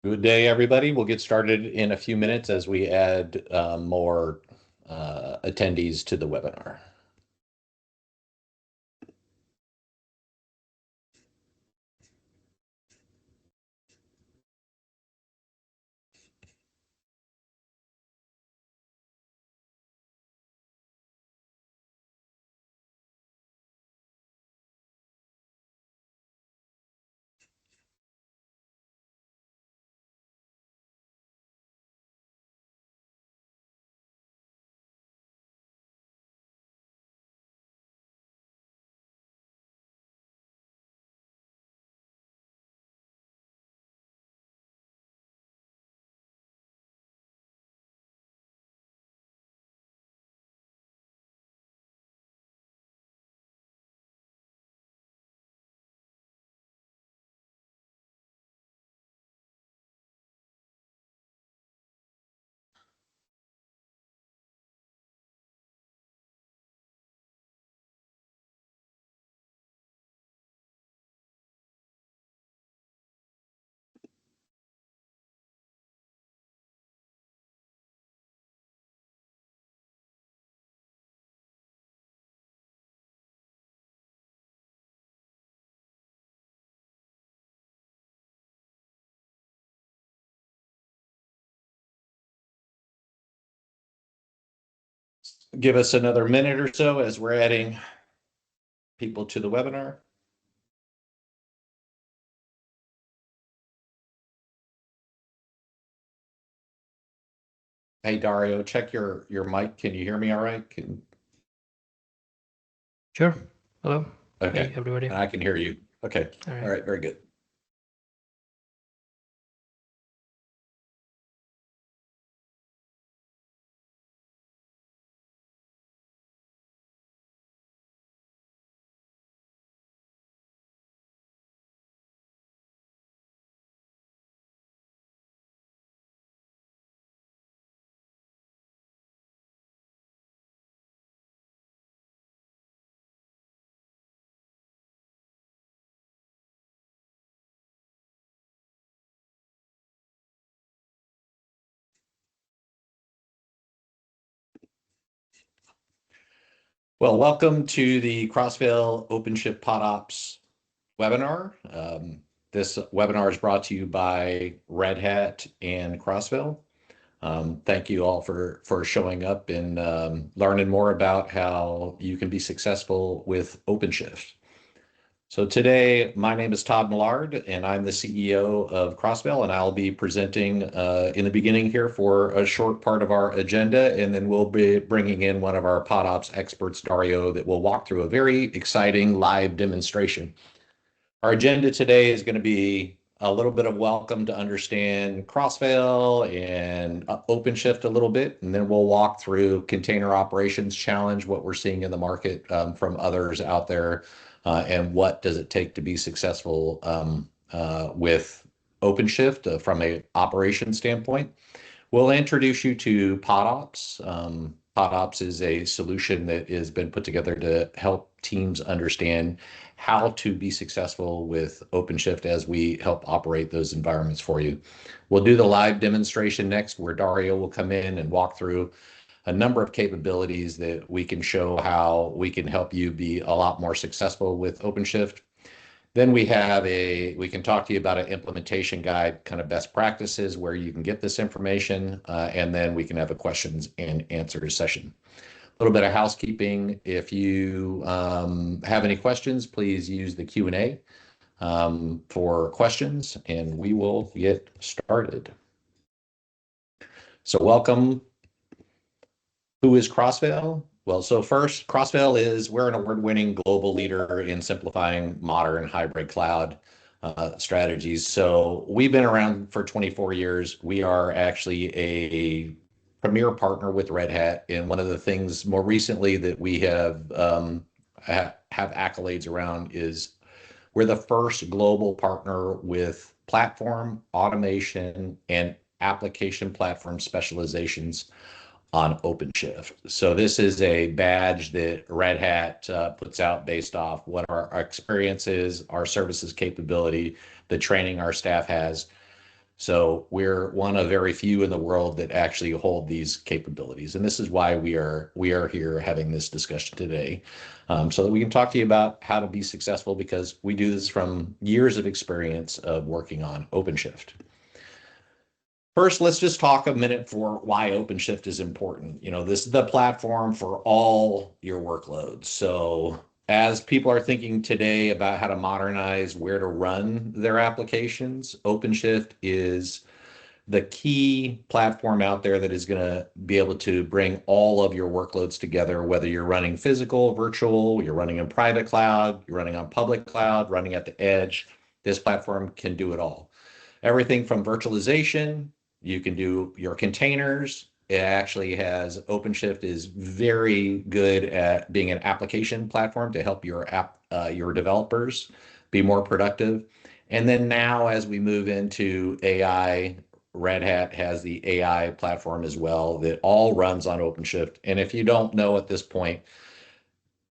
Good day, everybody. We'll get started in a few minutes as we add more attendees to the webinar. Give us another minute or so as we're adding people to the webinar. Hey, Dario, check your mic. Can you hear me all right? Sure. Hello. Okay. Hey, everybody. I can hear you. Okay. All right. All right. Very good. Well, welcome to the Crossvale OpenShift PodOps webinar. This webinar is brought to you by Red Hat and Crossvale. Thank you all for showing up and learning more about how you can be successful with OpenShift. So today, my name is Todd Millard, and I'm the CEO of Crossvale, and I'll be presenting in the beginning here for a short part of our agenda, and then we'll be bringing in one of our PodOps experts, Dario, that will walk through a very exciting live demonstration. Our agenda today is going to be a little bit of welcome to understand Crossvale and OpenShift a little bit, and then we'll walk through Container Operations Challenge, what we're seeing in the market from others out there, and what does it take to be successful with OpenShift from a operations standpoint. We'll introduce you to PodOps. PodOps is a solution that has been put together to help teams understand how to be successful with OpenShift as we help operate those environments for you. We'll do the live demonstration next, where Dario will come in and walk through a number of capabilities that we can show how we can help you be a lot more successful with OpenShift. Then we can talk to you about an implementation guide, kind of best practices, where you can get this information, and then we can have a questions and answers session. A little bit of housekeeping. If you have any questions, please use the Q&A for questions, and we will get started. So welcome. Who is Crossvale? Well, so first, we're an award-winning global leader in simplifying modern hybrid cloud strategies. So we've been around for 24 years. We are actually a premier partner with Red Hat. And one of the things more recently that we have accolades around is we're the first global partner with platform automation and application platform specializations on OpenShift. So this is a badge that Red Hat puts out based off what our experience is, our services capability, the training our staff has. So we're one of very few in the world that actually hold these capabilities. And this is why we are here having this discussion today, so that we can talk to you about how to be successful, because we do this from years of experience of working on OpenShift. First, let's just talk a minute for why OpenShift is important. This is the platform for all your workloads. So as people are thinking today about how to modernize where to run their applications, OpenShift is the key platform out there that is going to be able to bring all of your workloads together, whether you're running physical, virtual, you're running in private cloud, you're running on public cloud, running at the edge. This platform can do it all. Everything from virtualization, you can do your containers. It actually has OpenShift is very good at being an application platform to help your developers be more productive. And then now, as we move into AI, Red Hat has the AI platform as well that all runs on OpenShift. And if you don't know at this point,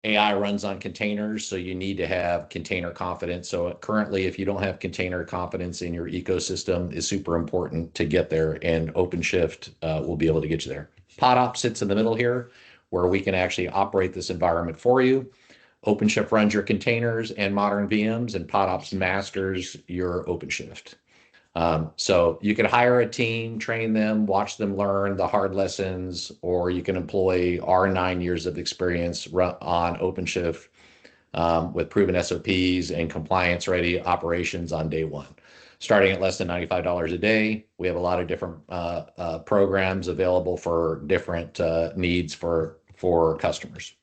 AI runs on containers, so you need to have container confidence. So currently, if you don't have container confidence in your ecosystem, is super important to get there, and OpenShift will be able to get you there. PodOps sits in the middle here, where we can actually operate this environment for you. OpenShift runs your containers and modern VMs, and PodOps masters your OpenShift. So you can hire a team, train them, watch them learn the hard lessons, or you can employ our 9 years of experience on OpenShift with proven SOPs and compliance-ready operations on day one. Starting at less than $95 a day, we have a lot of different programs available for different needs for customers.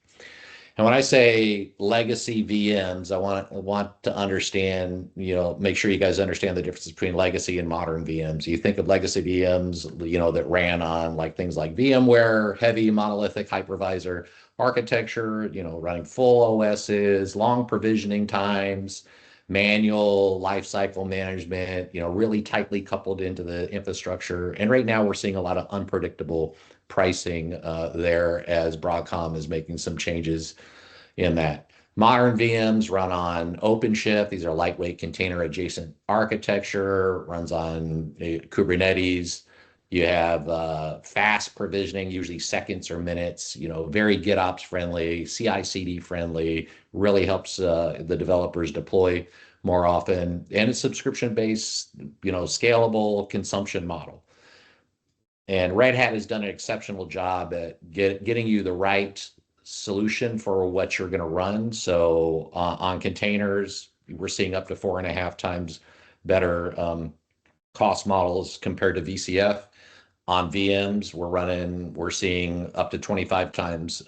And when I say legacy VMs, I want to understand, make sure you guys understand the difference between legacy and modern VMs. You think of legacy VMs, that ran on things like VMware, heavy monolithic hypervisor architecture, running full OSs, long provisioning times, manual lifecycle management, really tightly coupled into the infrastructure. And right now we're seeing a lot of unpredictable pricing there, as Broadcom is making some changes in that. Modern VMs run on OpenShift. These are lightweight container adjacent architecture, runs on Kubernetes. You have fast provisioning, usually seconds or minutes, very GitOps friendly, CI/CD friendly, really helps the developers deploy more often. And it's subscription-based, scalable consumption model. And Red Hat has done an exceptional job at getting you the right solution for what you're going to run. So on containers, we're seeing up to 4.5 times better cost models compared to VCF. On VMs, we're seeing up to 25 times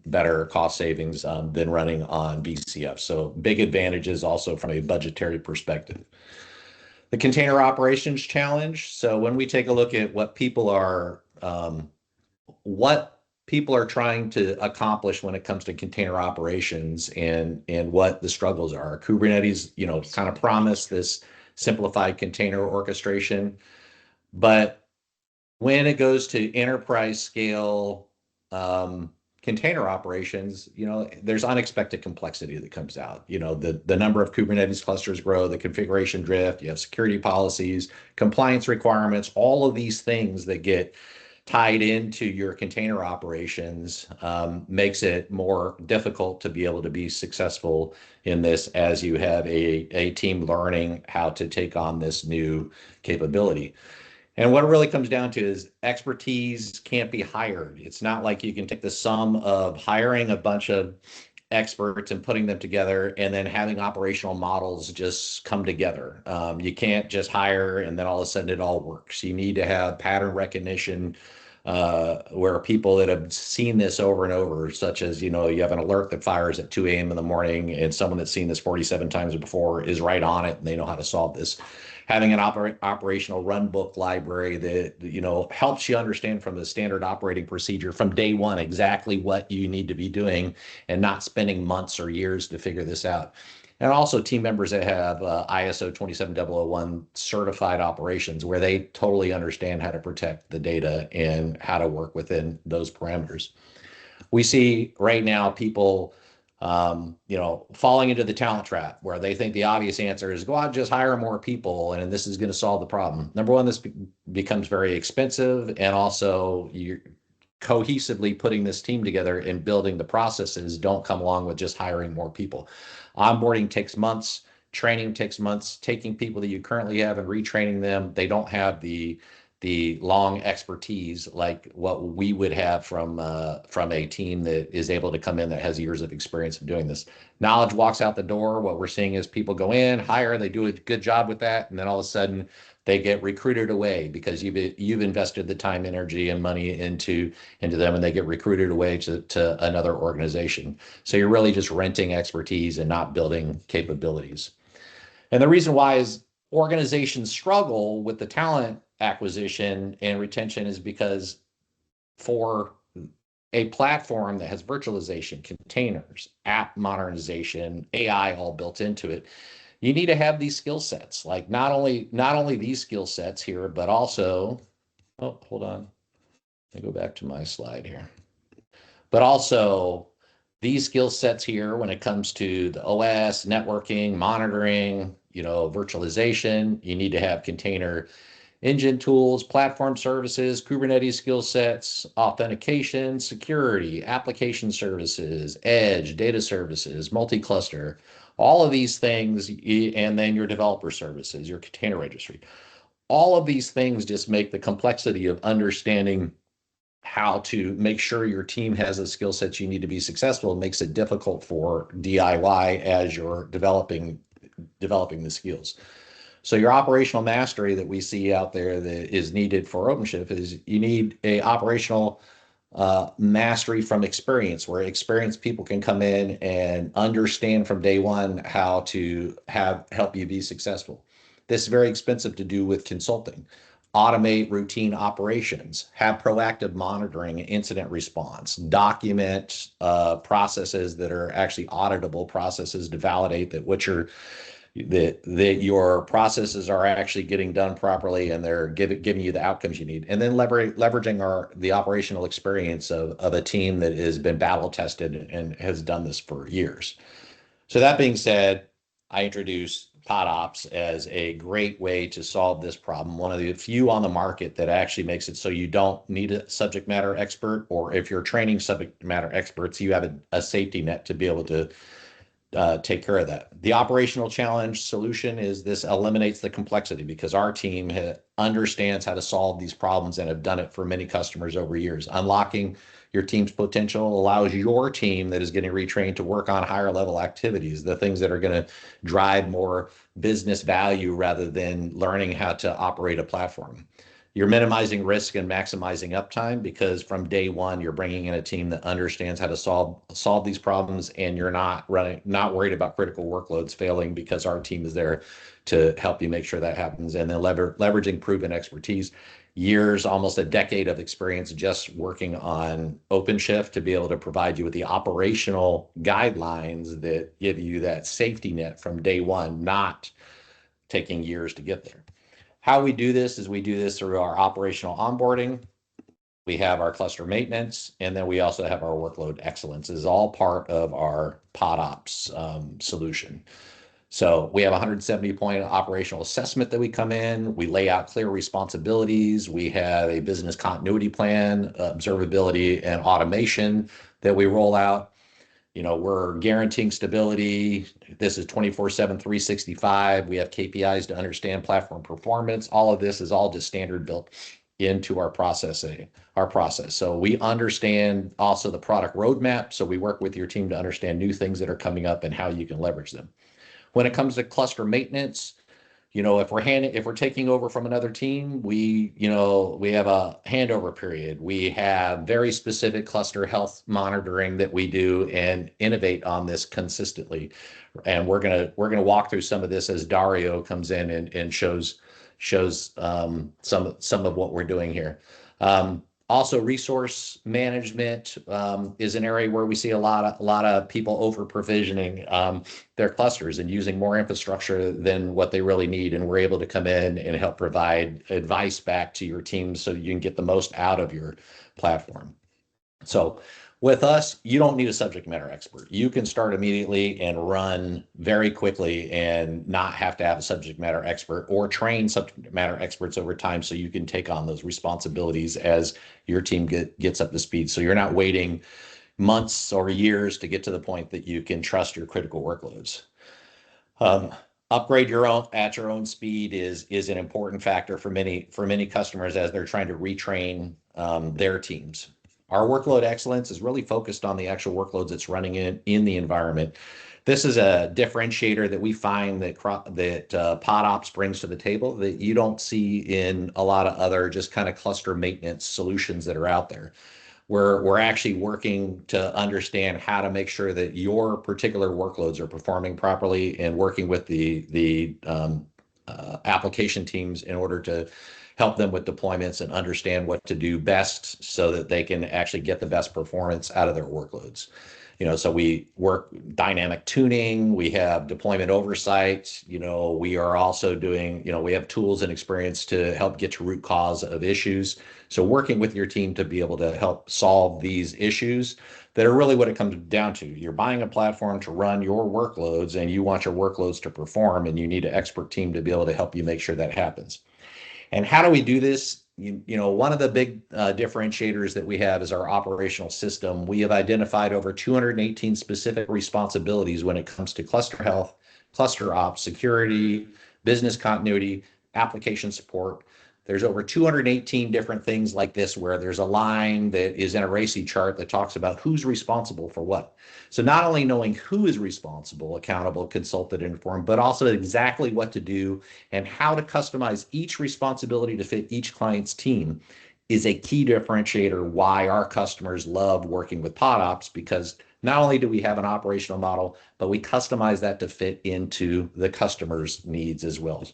better cost savings than running on VCF. So big advantages also from a budgetary perspective. The container operations challenge. So when we take a look at what people are trying to accomplish when it comes to container operations and what the struggles are, Kubernetes, kind of promised this simplified container orchestration, but when it goes to enterprise scale container operations, there's unexpected complexity that comes out. The number of Kubernetes clusters grow, the configuration drift, you have security policies, compliance requirements, all of these things that get tied into your container operations makes it more difficult to be able to be successful in this, as you have a team learning how to take on this new capability. And what it really comes down to is expertise can't be hired. It's not like you can take the sum of hiring a bunch of experts and putting them together and then having operational models just come together. You can't just hire and then all of a sudden it all works. You need to have pattern recognition where people that have seen this over and over, such as, you have an alert that fires at 2 a.m. in the morning and someone that's seen this 47 times before is right on it and they know how to solve this. Having an operational run book library that, helps you understand from the standard operating procedure from day one exactly what you need to be doing and not spending months or years to figure this out. And also team members that have ISO 27001 certified operations, where they totally understand how to protect the data and how to work within those parameters. We see right now people falling into the talent trap where they think the obvious answer is go out and just hire more people and this is going to solve the problem. Number one, this becomes very expensive, and also you're cohesively putting this team together and building the processes don't come along with just hiring more people. Onboarding takes months. Training takes months. Taking people that you currently have and retraining them, they don't have the long expertise like what we would have from a team that is able to come in that has years of experience of doing this. Knowledge walks out the door. What we're seeing is people go in, hire, they do a good job with that, and then all of a sudden they get recruited away because you've invested the time, energy, and money into them, and they get recruited away to another organization. So you're really just renting expertise and not building capabilities. And the reason why is organizations struggle with the talent acquisition and retention is because for a platform that has virtualization, containers, app modernization, AI all built into it, you need to have these skill sets. Like not only these skill sets here, but also, oh, hold on. Let me go back to my slide here. But also these skill sets here when it comes to the OS, networking, monitoring, virtualization. You need to have container engine tools, platform services, Kubernetes skill sets, authentication, security, application services, edge, data services, multi-cluster, all of these things, and then your developer services, your container registry. All of these things just make the complexity of understanding how to make sure your team has the skill sets you need to be successful. It makes it difficult for DIY as you're developing the skills. So your operational mastery that we see out there that is needed for OpenShift is you need a operational mastery from experience, where experienced people can come in and understand from day one how to help you be successful. This is very expensive to do with consulting. Automate routine operations, have proactive monitoring, incident response, document processes that are actually auditable processes to validate that your processes are actually getting done properly and they're giving you the outcomes you need. And then leveraging the operational experience of a team that has been battle tested and has done this for years. So that being said, I introduce PodOps as a great way to solve this problem. One of the few on the market that actually makes it so you don't need a subject matter expert, or if you're training subject matter experts, you have a safety net to be able to take care of that. The operational challenge solution is this eliminates the complexity because our team understands how to solve these problems and have done it for many customers over years. Unlocking your team's potential allows your team that is getting retrained to work on higher level activities, the things that are going to drive more business value rather than learning how to operate a platform. You're minimizing risk and maximizing uptime because from day one, you're bringing in a team that understands how to solve these problems, and you're not worried about critical workloads failing because our team is there to help you make sure that happens. And then leveraging proven expertise, years, almost a decade of experience just working on OpenShift to be able to provide you with the operational guidelines that give you that safety net from day one, not taking years to get there. How we do this is we do this through our operational onboarding. We have our cluster maintenance, and then we also have our workload excellence. This is all part of our PodOps solution. So we have a 170-point operational assessment that we come in. We lay out clear responsibilities. We have a business continuity plan, observability, and automation that we roll out. We're guaranteeing stability. This is 24/7, 365. We have KPIs to understand platform performance. All of this is all just standard built into our process. So we understand also the product roadmap. So we work with your team to understand new things that are coming up and how you can leverage them. When it comes to cluster maintenance, if we're taking over from another team, we have a handover period. We have very specific cluster health monitoring that we do and innovate on this consistently. And we're gonna walk through some of this as Dario comes in and shows some of what we're doing here. Also, resource management is an area where we see a lot of people over provisioning their clusters and using more infrastructure than what they really need. And we're able to come in and help provide advice back to your team so you can get the most out of your platform. So With us, you don't need a subject matter expert. You can start immediately and run very quickly and not have to have a subject matter expert or train subject matter experts over time so you can take on those responsibilities as your team gets up to speed. So you're not waiting months or years to get to the point that you can trust your critical workloads. Upgrade your own at your own speed is an important factor for many customers as they're trying to retrain their teams. Our workload excellence is really focused on the actual workloads that's running in the environment. This is a differentiator that we find that PodOps brings to the table that you don't see in a lot of other just kind of cluster maintenance solutions that are out there. We're actually working to understand how to make sure that your particular workloads are performing properly and working with the application teams in order to help them with deployments and understand what to do best so that they can actually get the best performance out of their workloads. So we work dynamic tuning, we have deployment oversight, we are also doing, we have tools and experience to help get to root cause of issues. So working with your team to be able to help solve these issues that are really what it comes down to. You're buying a platform to run your workloads and you want your workloads to perform and you need an expert team to be able to help you make sure that happens. And how do we do this? One of the big differentiators that we have is our operational system. We have identified over 218 specific responsibilities when it comes to cluster health, cluster ops, security, business continuity, application support. There's over 218 different things like this where there's a line that is in a RACI chart that talks about who's responsible for what. So not only knowing who is responsible, accountable, consulted, informed, but also exactly what to do and how to customize each responsibility to fit each client's team is a key differentiator why our customers love working with PodOps, because not only do we have an operational model, but we customize that to fit into the customer's needs as well.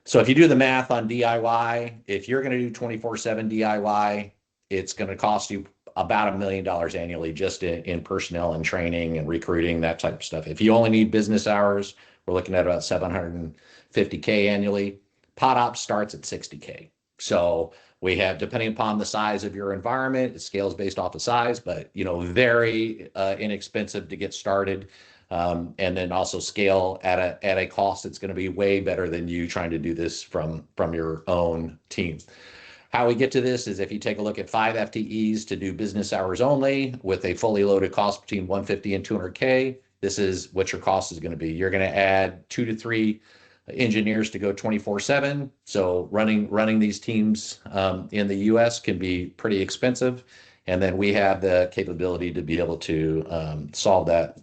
So if you do the math on DIY, if you're going to do 24/7 DIY, it's going to cost you about $1 million annually just in personnel and training and recruiting, that type of stuff. If you only need business hours, we're looking at about $750K annually. PodOps starts at $60K. So we have, depending upon the size of your environment, it scales based off of size, but very inexpensive to get started. And then also scale at a cost that's going to be way better than you trying to do this from your own team. How we get to this is if you take a look at 5 FTEs to do business hours only with a fully loaded cost between 150 and 200K, this is what your cost is going to be. You're going to add 2 to 3 engineers to go 24/7. So running these teams in the US can be pretty expensive. And then we have the capability to be able to solve that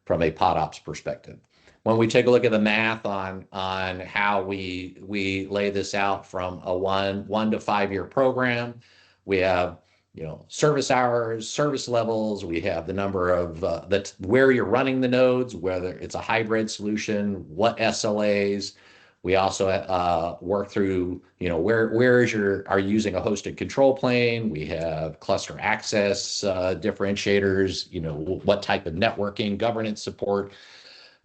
from a PodOps perspective. When we take a look at the math on how we lay this out from a 1 to 5 year program, we have service hours, service levels. We have the number of where you're running the nodes, whether it's a hybrid solution, what SLAs. We also work through where are you using a hosted control plane. We have cluster access differentiators. What type of networking, governance support,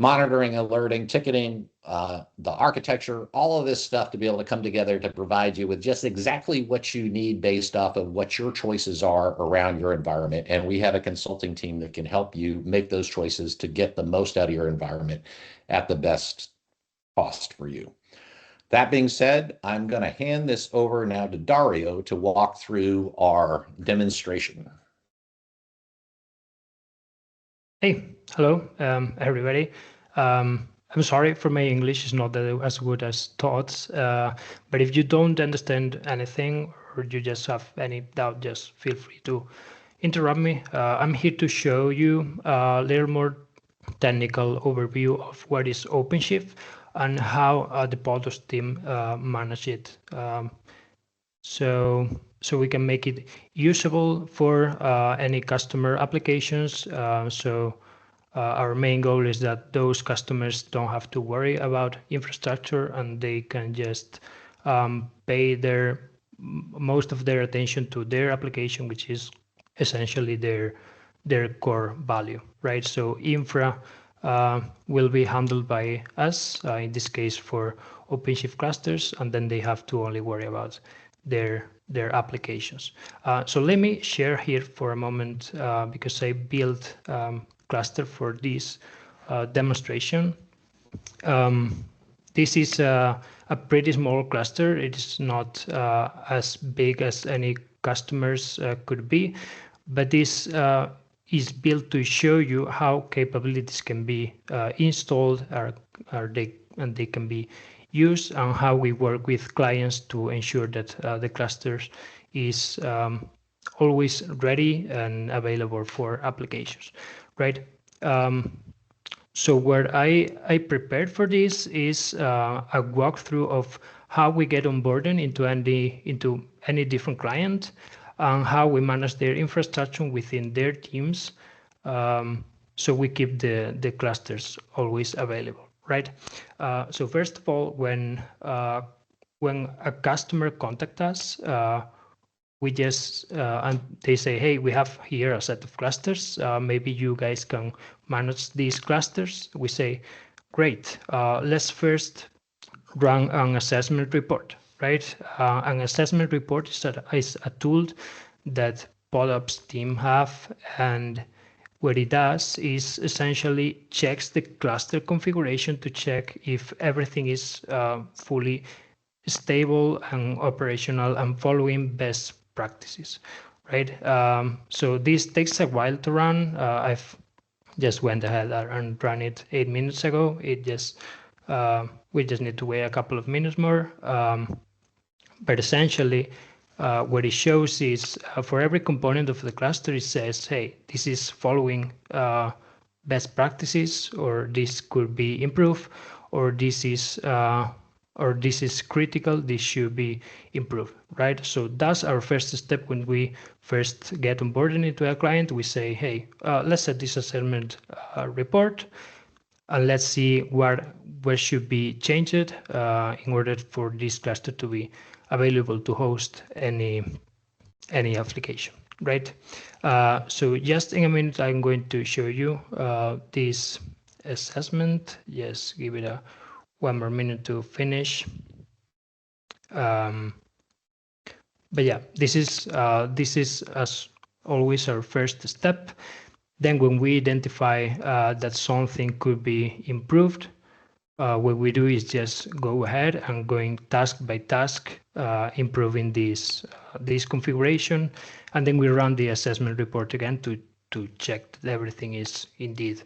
monitoring, alerting, ticketing, the architecture, all of this stuff to be able to come together to provide you with just exactly what you need based off of what your choices are around your environment. And we have a consulting team that can help you make those choices to get the most out of your environment at the best cost for you. That being said, I'm going to hand this over now to Dario to walk through our demonstration. Hey, hello, everybody. I'm sorry for my English is not as good as thoughts, but if you don't understand anything or you just have any doubt, just feel free to interrupt me. I'm here to show you a little more technical overview of what is OpenShift and how the PodOps team manage it. So we can make it usable for any customer applications. Our main goal is that those customers don't have to worry about infrastructure and they can just pay most of their attention to their application, which is essentially their core value, right? So infra will be handled by us, in this case for OpenShift clusters, and then they have to only worry about their applications. So let me share here for a moment because I built cluster for this demonstration. This is a pretty small cluster. It is not as big as any customers could be, but this is built to show you how capabilities can be installed and they can be used, and how we work with clients to ensure that the clusters is always ready and available for applications, right? So what I prepared for this is a walkthrough of how we get onboarded into any different client, and how we manage their infrastructure within their teams, so we keep the clusters always available, right? So first of all, when a customer contacts us, we just and they say, hey, we have here a set of clusters. Maybe you guys can manage these clusters. We say, great. Let's first run an assessment report, right? An assessment report is a tool that PodOps team have, and what it does is essentially checks the cluster configuration to check if everything is fully stable and operational and following best practices, right? So this takes a while to run. I've just went ahead and ran it 8 minutes ago. We just need to wait a couple of minutes more. But essentially, what it shows is for every component of the cluster, it says, hey, this is following best practices, or this could be improved, or this is critical, this should be improved, right? So that's our first step when we first get onboarded into a client. We say, hey, let's set this assessment report, and let's see what should be changed in order for this cluster to be available to host any application, right? So just in a minute, I'm going to show you this assessment. Just give it one more minute to finish. But yeah, this is as always our first step. Then when we identify that something could be improved, what we do is just go ahead and going task by task, improving this configuration, and then we run the assessment report again to check that everything is indeed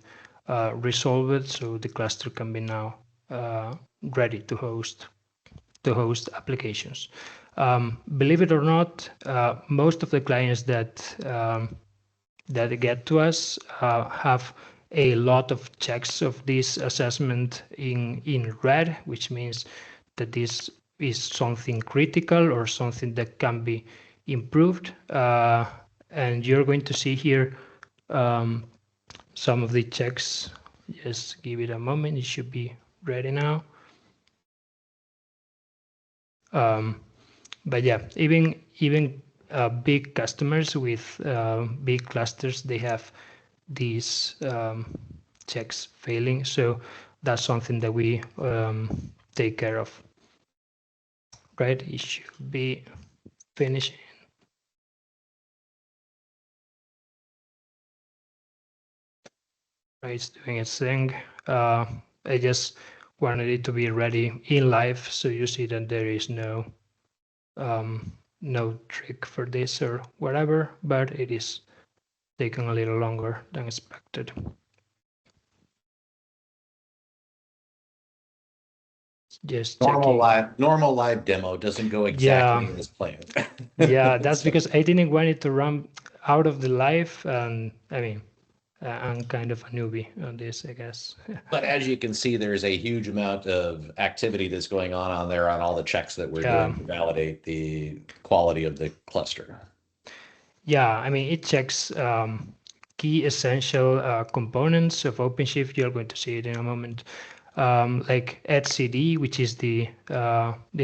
resolved, so the cluster can be now ready to host applications. Believe it or not, most of the clients that get to us have a lot of checks of this assessment in red, which means that this is something critical or something that can be improved. And you're going to see here some of the checks. Just give it a moment. It should be ready now. But yeah, even big customers with big clusters, they have these checks failing. So that's something that we take care of, right? It should be finishing. Right, it's doing its thing. I just wanted it to be ready in live, so you see that there is no trick for this or whatever, but it is taking a little longer than expected. Just normal live demo doesn't go exactly as planned. Yeah, that's because I didn't want it to run out of the live, and I mean, I'm kind of a newbie on this, I guess. But as you can see, there's a huge amount of activity that's going on there on all the checks that we're doing to validate the quality of the cluster. Yeah, I mean, it checks key essential components of OpenShift. You're going to see it in a moment. Like etcd, which is the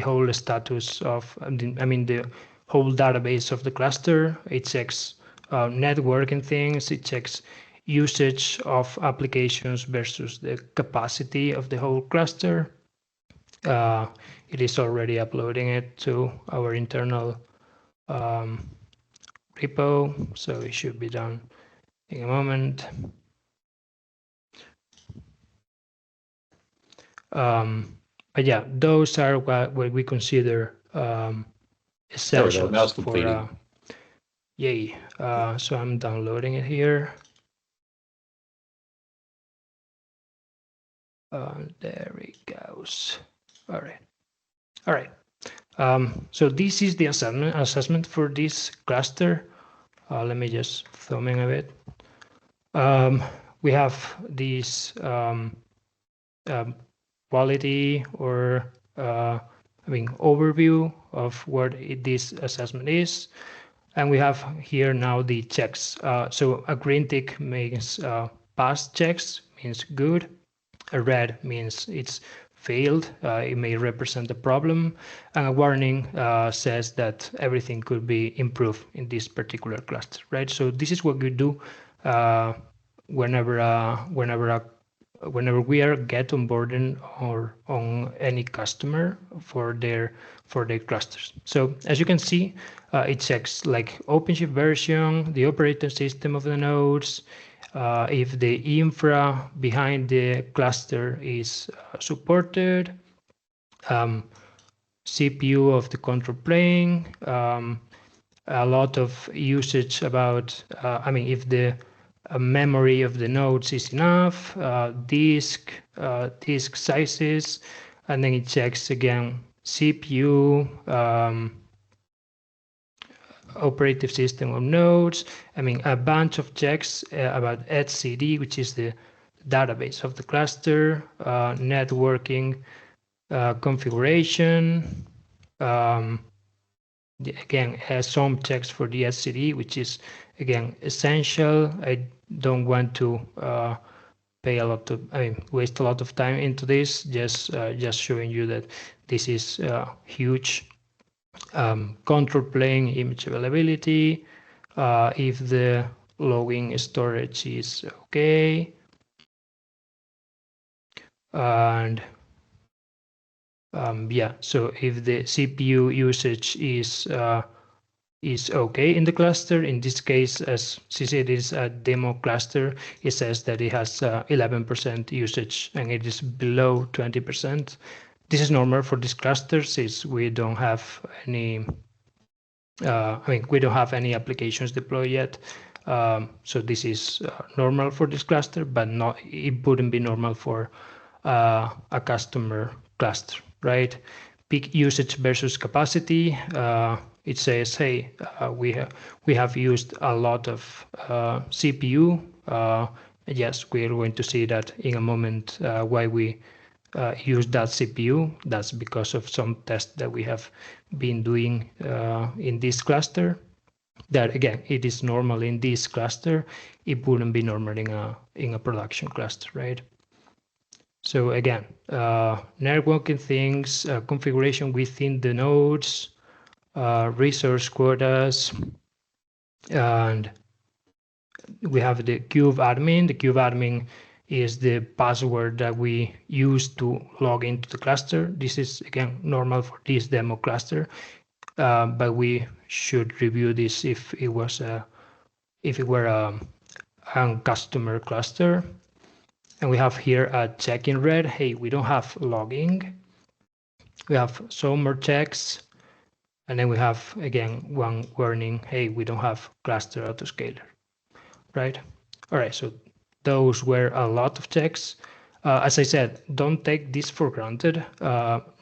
whole status of, the whole database of the cluster. It checks networking things. It checks usage of applications versus the capacity of the whole cluster. It is already uploading it to our internal repo, so it should be done in a moment. But yeah, those are what we consider essentials for yay. So I'm downloading it here. There it goes. All right. So this is the assessment for this cluster. Let me just zoom in a bit. We have this quality or overview of what this assessment is, and we have here now the checks. So a green tick means pass checks, means good. A red means it's failed. It may represent a problem, and a warning says that everything could be improved in this particular cluster, right? So this is what we do whenever we are get onboarding or on any customer for their clusters. So as you can see, it checks like OpenShift version, the operating system of the nodes, if the infra behind the cluster is supported, CPU of the control plane, a lot of usage about, if the memory of the nodes is enough, disk sizes, and then it checks again CPU, operative system of nodes. A bunch of checks about etcd, which is the database of the cluster, networking configuration. Again, has some checks for the etcd, which is again essential. I don't want to waste a lot of time into this. Just showing you that this is huge. Control plane image availability, if the logging storage is okay, and so if the CPU usage is okay in the cluster. In this case, as since it is a demo cluster, it says that it has 11% usage and it is below 20%. This is normal for this cluster since we don't have any we don't have any applications deployed yet. So this is normal for this cluster, but it wouldn't be normal for a customer cluster, right? Peak usage versus capacity. It says, hey, we have used a lot of CPU. Yes, we are going to see that in a moment why we use that CPU. That's because of some tests that we have been doing in this cluster. That again, it is normal in this cluster. It wouldn't be normal in a production cluster, right? So again, networking things, configuration within the nodes, resource quotas, and we have the kubeadmin. The kubeadmin is the password that we use to log into the cluster. This is again normal for this demo cluster, but we should review this if it were a customer cluster. And we have here a check in red. Hey, we don't have logging. We have some more checks. And then we have, again, one warning. Hey, we don't have cluster autoscaler, right? All right, so those were a lot of checks. As I said, don't take this for granted.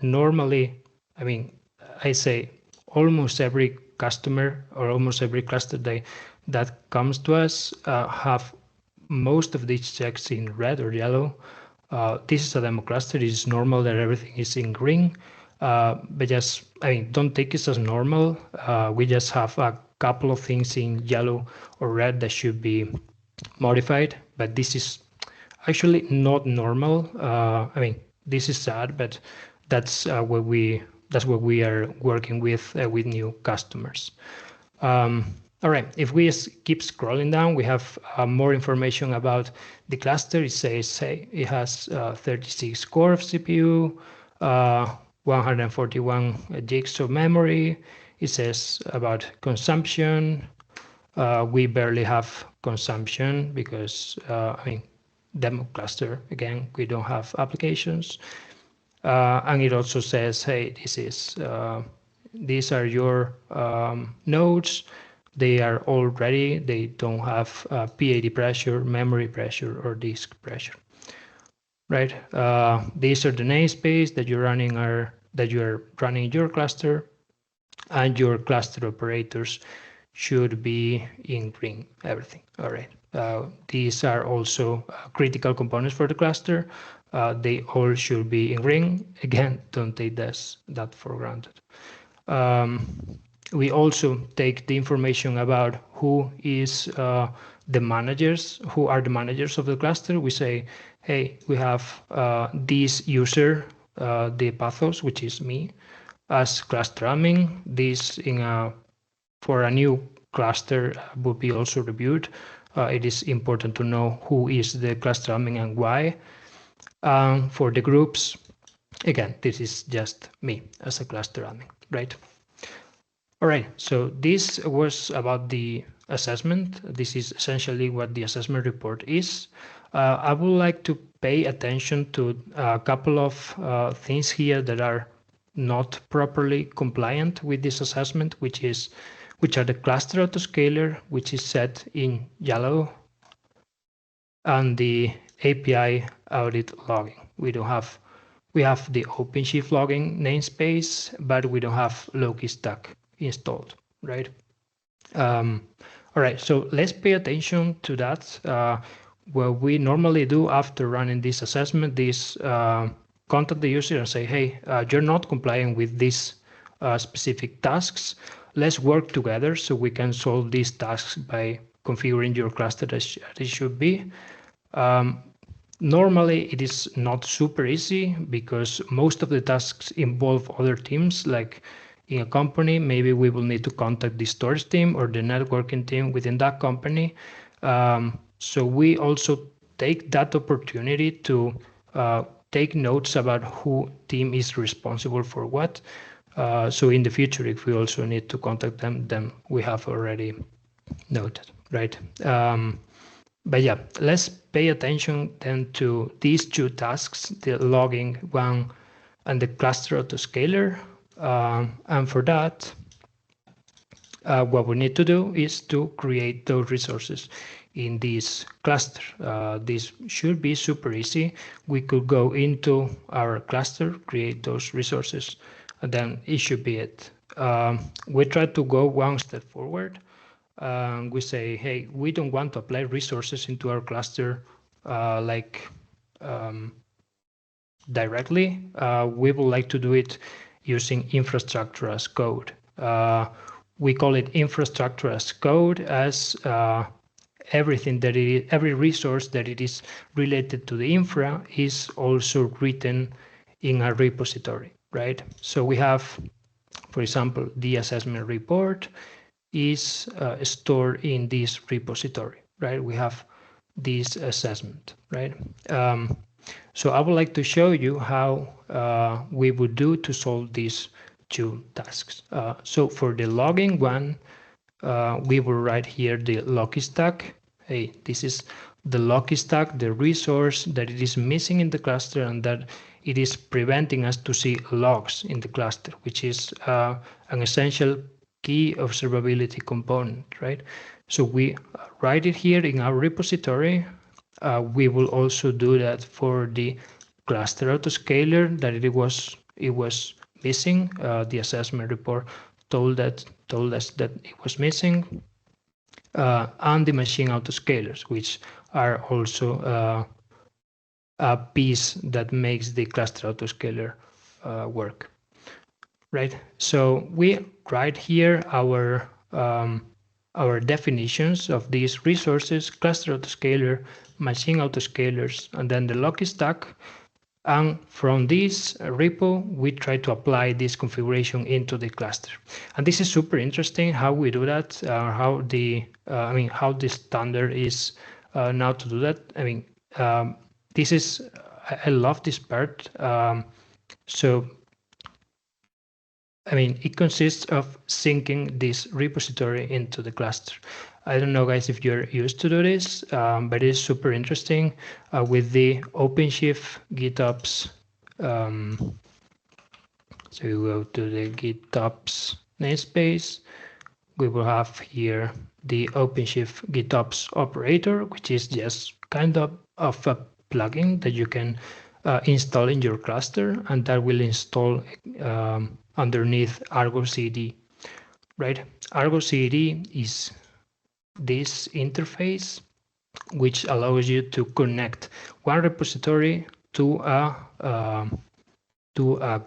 Normally, I say almost every customer or almost every cluster that comes to us have most of these checks in red or yellow. This is a demo cluster. It is normal that everything is in green, but just don't take it as normal. We just have a couple of things in yellow or red that should be modified, but this is actually not normal. This is sad, but that's what we are working with new customers. All right, if we keep scrolling down, we have more information about the cluster. It says, hey, it has 36 core of CPU, 141 gigs of memory. It says about consumption. We barely have consumption because, demo cluster, again, we don't have applications. And it also says, hey, these are your nodes. They are all ready. They don't have PAD pressure, memory pressure, or disk pressure. Right? These are the namespace that you're running your cluster, and your cluster operators should be in green. Everything. All right. These are also critical components for the cluster. They all should be in green. Again, don't take that for granted. We also take the information about who are the managers of the cluster. We say, hey, we have this user, the pathos, which is me, as cluster admin. This for a new cluster would be also reviewed. It is important to know who is the cluster admin and why. For the groups, again, this is just me as a cluster admin, right? All right, so this was about the assessment. This is essentially what the assessment report is. I would like to pay attention to a couple of things here that are not properly compliant with this assessment, which are the cluster autoscaler, which is set in yellow, and the API audit logging. We have the OpenShift logging namespace, but we don't have Loki stack installed, right? All right, so let's pay attention to that. What we normally do after running this assessment is contact the user and say, hey, you're not complying with these specific tasks. Let's work together so we can solve these tasks by configuring your cluster as it should be. Normally, it is not super easy because most of the tasks involve other teams. Like in a company, maybe we will need to contact the storage team or the networking team within that company. So we also take that opportunity to take notes about who team is responsible for what. So in the future, if we also need to contact them, then we have already noted, right? But yeah, let's pay attention then to these two tasks, the logging one and the cluster autoscaler. And for that, what we need to do is to create those resources in this cluster. This should be super easy. We could go into our cluster, create those resources, and then it should be it. We try to go one step forward. We say, hey, we don't want to apply resources into our cluster directly. We would like to do it using infrastructure as code. We call it infrastructure as code as everything that it is, every resource that it is related to the infra is also written in a repository, right? So we have, for example, the assessment report is stored in this repository, right? We have this assessment, right? So I would like to show you how we would do to solve these two tasks. So for the logging one, we will write here the Loki stack. Hey, this is the Loki stack, the resource that it is missing in the cluster and that it is preventing us to see logs in the cluster, which is an essential key observability component, right? So we write it here in our repository. We will also do that for the cluster autoscaler that it was missing. The assessment report told us that it was missing, and the machine autoscalers, which are also a piece that makes the cluster autoscaler work. Right. So we write here our definitions of these resources: cluster autoscaler, machine autoscalers, and then the Loki stack. And from this repo, we try to apply this configuration into the cluster. And this is super interesting how we do that, how the standard is now to do that. I love this part. So, I mean, it consists of syncing this repository into the cluster. I don't know, guys, if you're used to do this, but it's super interesting with the OpenShift GitOps. So you go to the GitOps namespace. We will have here the OpenShift GitOps operator, which is just kind of a plugin that you can install in your cluster, and that will install underneath Argo CD, right? Argo CD is this interface which allows you to connect one repository to a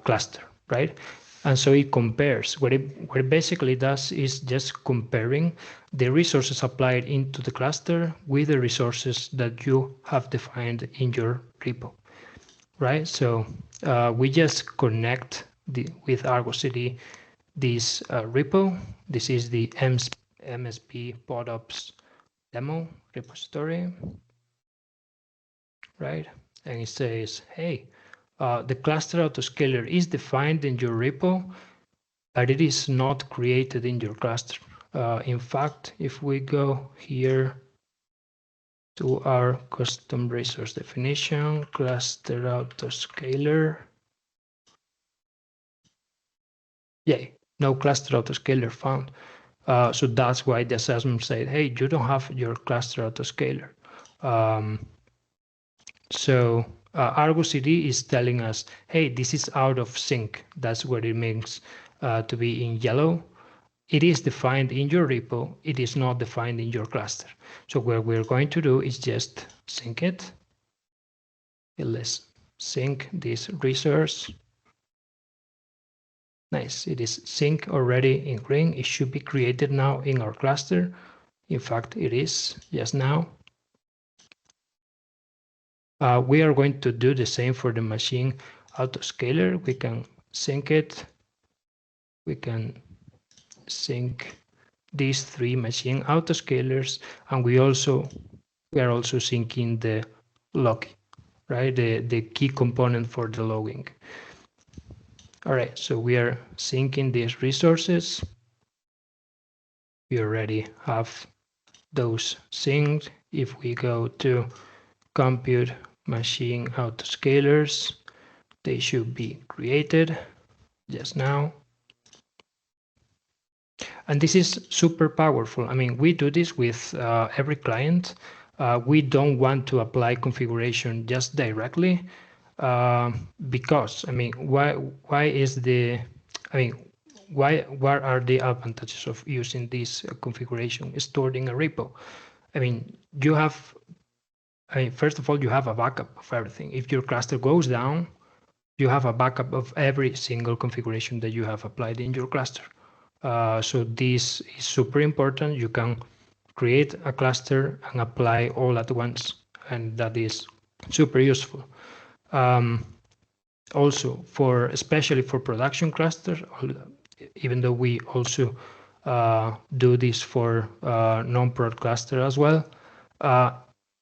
cluster, right? And so it compares. What it basically does is just comparing the resources applied into the cluster with the resources that you have defined in your repo, right? So we just connect with Argo CD this repo. This is the MSP PodOps demo repository, right? And it says, hey, the cluster autoscaler is defined in your repo, but it is not created in your cluster. In fact, if we go here to our custom resource definition, cluster autoscaler, yay, no cluster autoscaler found. So that's why the assessment said, hey, you don't have your cluster autoscaler. So Argo CD is telling us, hey, this is out of sync. That's what it means to be in yellow. It is defined in your repo. It is not defined in your cluster. So what we're going to do is just sync it. Let's sync this resource. Nice, it is sync already in green. It should be created now in our cluster. In fact, it is just now. We are going to do the same for the machine autoscaler. We can sync it. We can sync these three machine autoscalers, and we are also syncing the log, right? The key component for the logging. All right, so we are syncing these resources. We already have those synced. If we go to compute machine autoscalers, they should be created just now. And this is super powerful. I mean, we do this with every client. We don't want to apply configuration just directly because, I mean, why is the, I mean, what are the advantages of using this configuration stored in a repo? I mean, you have, first of all, you have a backup of everything. If your cluster goes down, you have a backup of every single configuration that you have applied in your cluster. So this is super important. You can create a cluster and apply all at once, and that is super useful. Also, especially for production clusters, even though we also do this for non-prod cluster as well,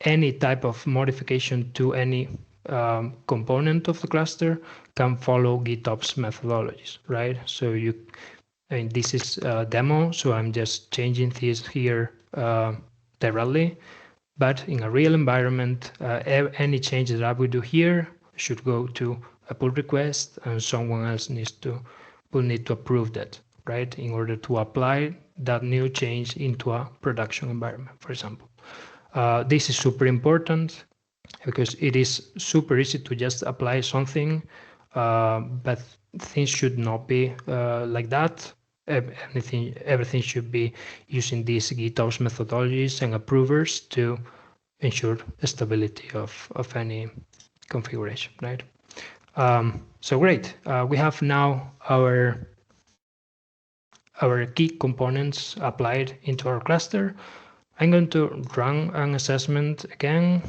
any type of modification to any component of the cluster can follow GitOps methodologies, right? So this is a demo, so I'm just changing this here directly. But in a real environment, any changes that I would do here should go to a pull request, and someone else will need to approve that, right? In order to apply that new change into a production environment, for example. This is super important because it is super easy to just apply something, but things should not be like that. Everything should be using these GitOps methodologies and approvers to ensure stability of any configuration, right? So great. We have now our key components applied into our cluster. I'm going to run an assessment again.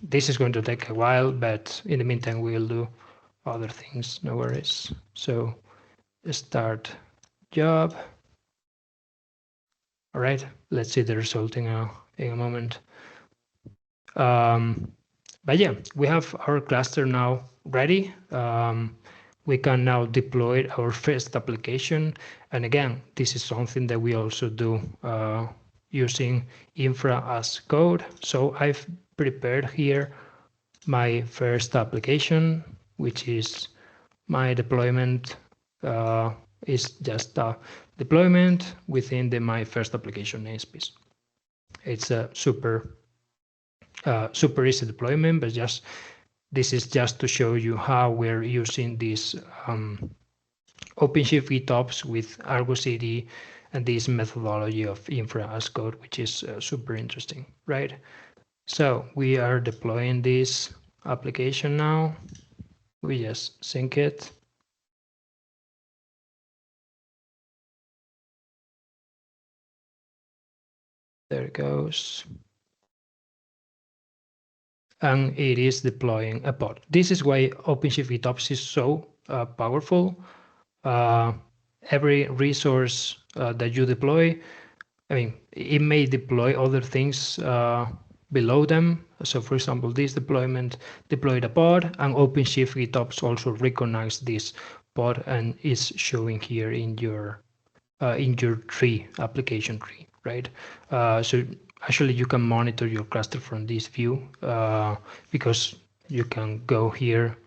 This is going to take a while, but in the meantime, we'll do other things, no worries. So start job. All right, let's see the result in a moment. But yeah, we have our cluster now ready. We can now deploy our first application. And again, this is something that we also do using infra as code. So I've prepared here my first application, which is my deployment is just a deployment within my first application namespace. It's a super easy deployment, but this is just to show you how we're using this OpenShift GitOps with Argo CD and this methodology of infra as code, which is super interesting, right? So we are deploying this application now. We just sync it. There it goes. And it is deploying a pod. This is why OpenShift GitOps is so powerful. Every resource that you deploy, I mean, it may deploy other things below them. So for example, this deployment deployed a pod, and OpenShift GitOps also recognized this pod and is showing here in your tree, application tree, right? So actually you can monitor your cluster from this view because you can go here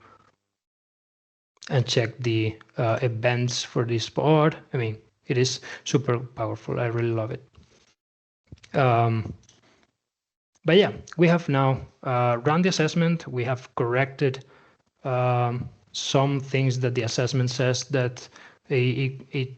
and check the events for this pod. I mean, it is super powerful. I really love it. But yeah, we have now run the assessment. We have corrected some things that the assessment says that it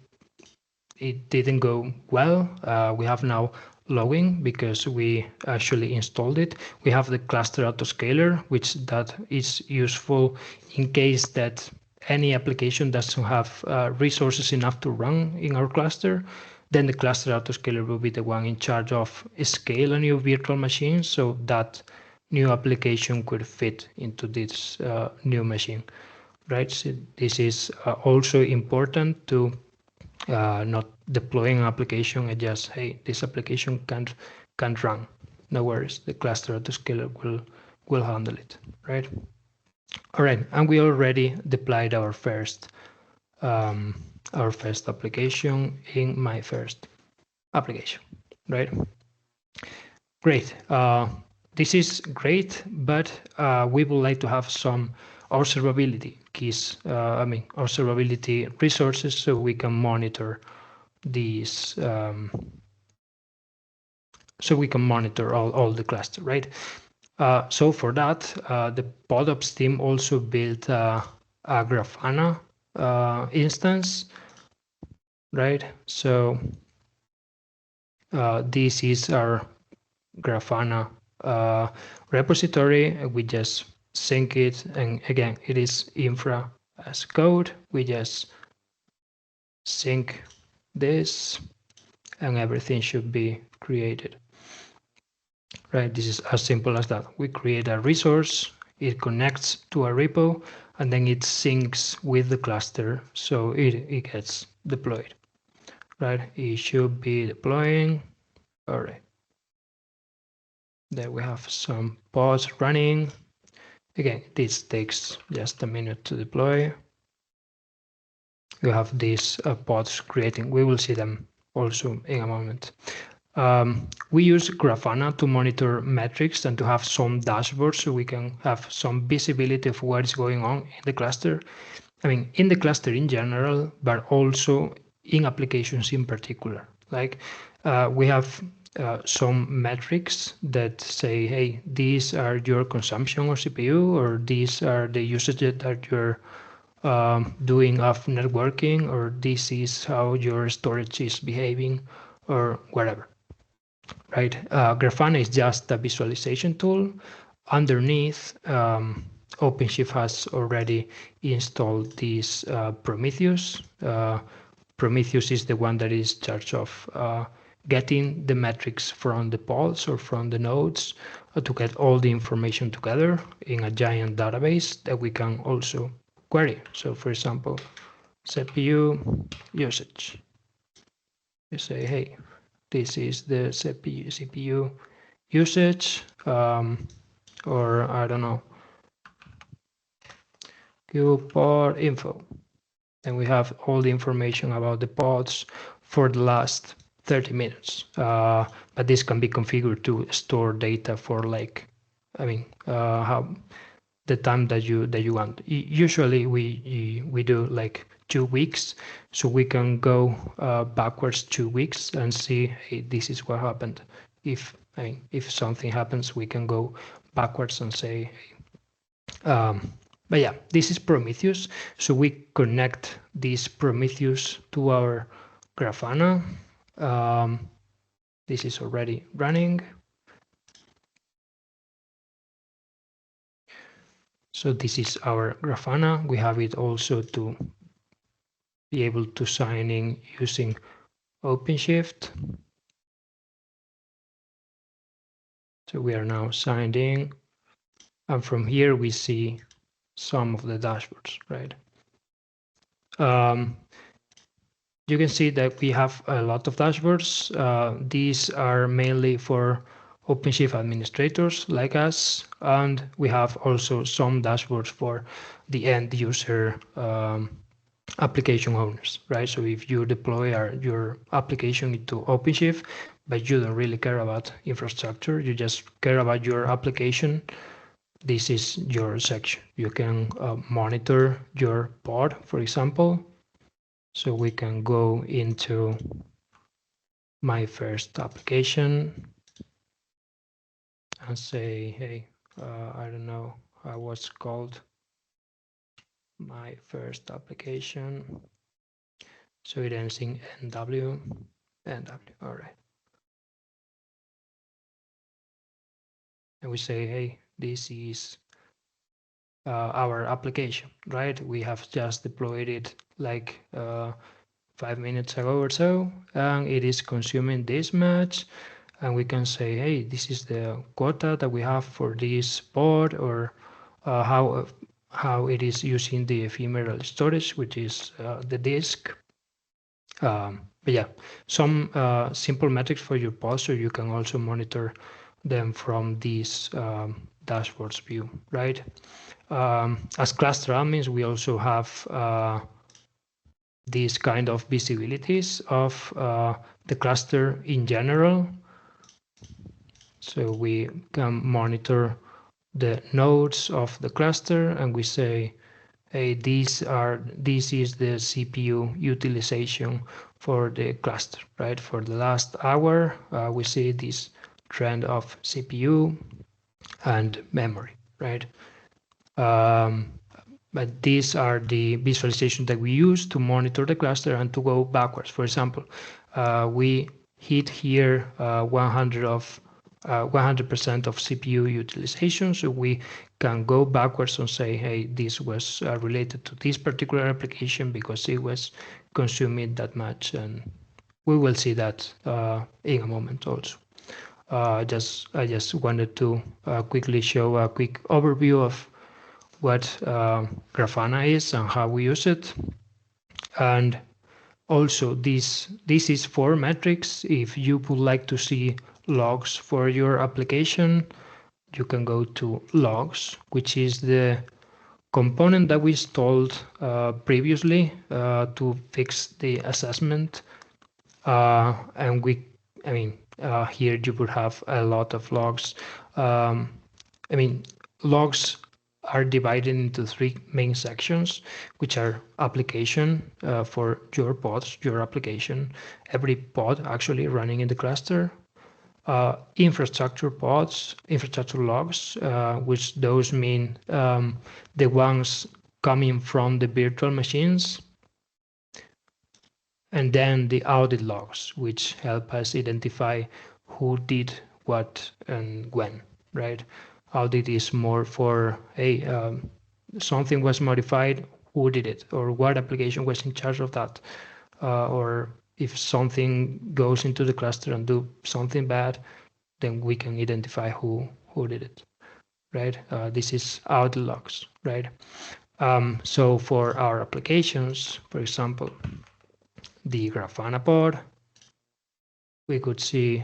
didn't go well. We have now logging because we actually installed it. We have the cluster autoscaler, which that is useful in case that any application doesn't have resources enough to run in our cluster. Then the cluster autoscaler will be the one in charge of scale a new virtual machine so that new application could fit into this new machine, right? So this is also important to not deploying an application and just, hey, this application can't run. No worries, the cluster autoscaler will handle it, right? All right, and we already deployed our first application in my first application, right? Great. This is great, but we would like to have some observability keys. I mean, observability resources so we can monitor these. So we can monitor all the cluster, right? So for that, the PodOps team also built a Grafana instance, right? So this is our Grafana repository. We just sync it, and again, it is infra as code. We just sync this, and everything should be created. Right, this is as simple as that. We create a resource, it connects to a repo, and then it syncs with the cluster, so it gets deployed. Right, it should be deploying. All right. There we have some pods running. Again, this takes just a minute to deploy. You have these pods creating. We will see them also in a moment. We use Grafana to monitor metrics and to have some dashboards so we can have some visibility of what is going on in the cluster. I mean, in the cluster in general, but also in applications in particular. Like we have some metrics that say, hey, these are your consumption of CPU, or these are the usage that you're doing of networking, or this is how your storage is behaving, or whatever. Right? Grafana is just a visualization tool. Underneath, OpenShift has already installed this Prometheus. Prometheus is the one that is in charge of getting the metrics from the pods or from the nodes to get all the information together in a giant database that we can also query. So for example, CPU usage. You say, hey, this is the CPU usage. or I don't know, pod info. And we have all the information about the pods for the last 30 minutes. But this can be configured to store data for like, how the time that you want. Usually we do like 2 weeks, so we can go backwards 2 weeks and see, hey, this is what happened. If something happens, we can go backwards and say, but yeah, this is Prometheus. So we connect this Prometheus to our Grafana. This is already running. So this is our Grafana. We have it also to be able to sign in using OpenShift. So we are now signed in. And from here, we see some of the dashboards, right? You can see that we have a lot of dashboards. These are mainly for OpenShift administrators like us, and we have also some dashboards for the end user application owners, right? So if you deploy your application into OpenShift, but you don't really care about infrastructure, you just care about your application, this is your section. You can monitor your pod, for example. So we can go into my first application and say, hey, I don't know how what's called my first application. So it ends in NW, all right. And we say, hey, this is our application, right? We have just deployed it like 5 minutes ago or so, and it is consuming this much. And we can say, hey, this is the quota that we have for this pod, or how it is using the ephemeral storage, which is the disk. But yeah, some simple metrics for your pod, so you can also monitor them from this dashboards view, right? As cluster admins, we also have these kind of visibilities of the cluster in general. So we can monitor the nodes of the cluster, and we say, hey, this is the CPU utilization for the cluster, right? For the last hour, we see this trend of CPU and memory, right? But these are the visualizations that we use to monitor the cluster and to go backwards. For example, we hit here 100% of CPU utilization, so we can go backwards and say, hey, this was related to this particular application because it was consuming that much, and we will see that in a moment also. I just wanted to quickly show a quick overview of what Grafana is and how we use it. And also this is for metrics. If you would like to see logs for your application, you can go to logs, which is the component that we installed previously to fix the assessment. And here you would have a lot of logs. Logs are divided into 3 main sections, which are application for your pods, your application, every pod actually running in the cluster, infrastructure pods, infrastructure logs, which those mean the ones coming from the virtual machines, and then the audit logs, which help us identify who did what and when, right? Audit is more for, hey, something was modified, who did it, or what application was in charge of that, or if something goes into the cluster and do something bad, then we can identify who did it, right? This is audit logs, right? So for our applications, for example, the Grafana pod, we could see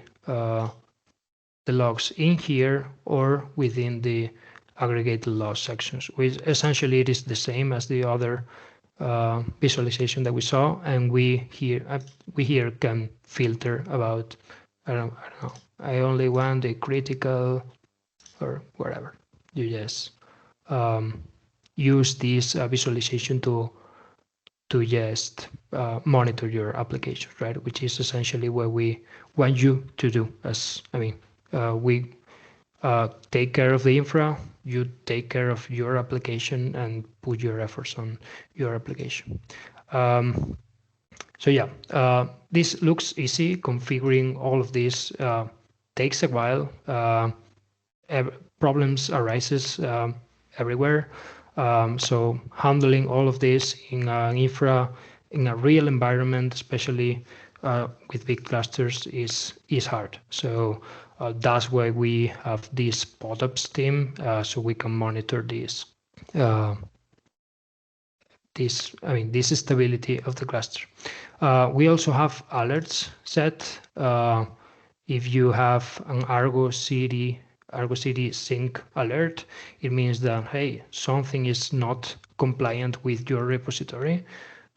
the logs in here or within the aggregated logs sections, which essentially it is the same as the other visualization that we saw, and we here can filter about I don't know, I only want the critical or whatever. You just use this visualization to just monitor your applications, right? Which is essentially what we want you to do. We take care of the infra, you take care of your application and put your efforts on your application. So yeah, this looks easy. Configuring all of this takes a while. Problems arises everywhere. So handling all of this in an infra, in a real environment, especially with big clusters, is hard. So that's why we have this PodOps team, so we can monitor this. This stability of the cluster. We also have alerts set. If you have an Argo CD sync alert, it means that, hey, something is not compliant with your repository.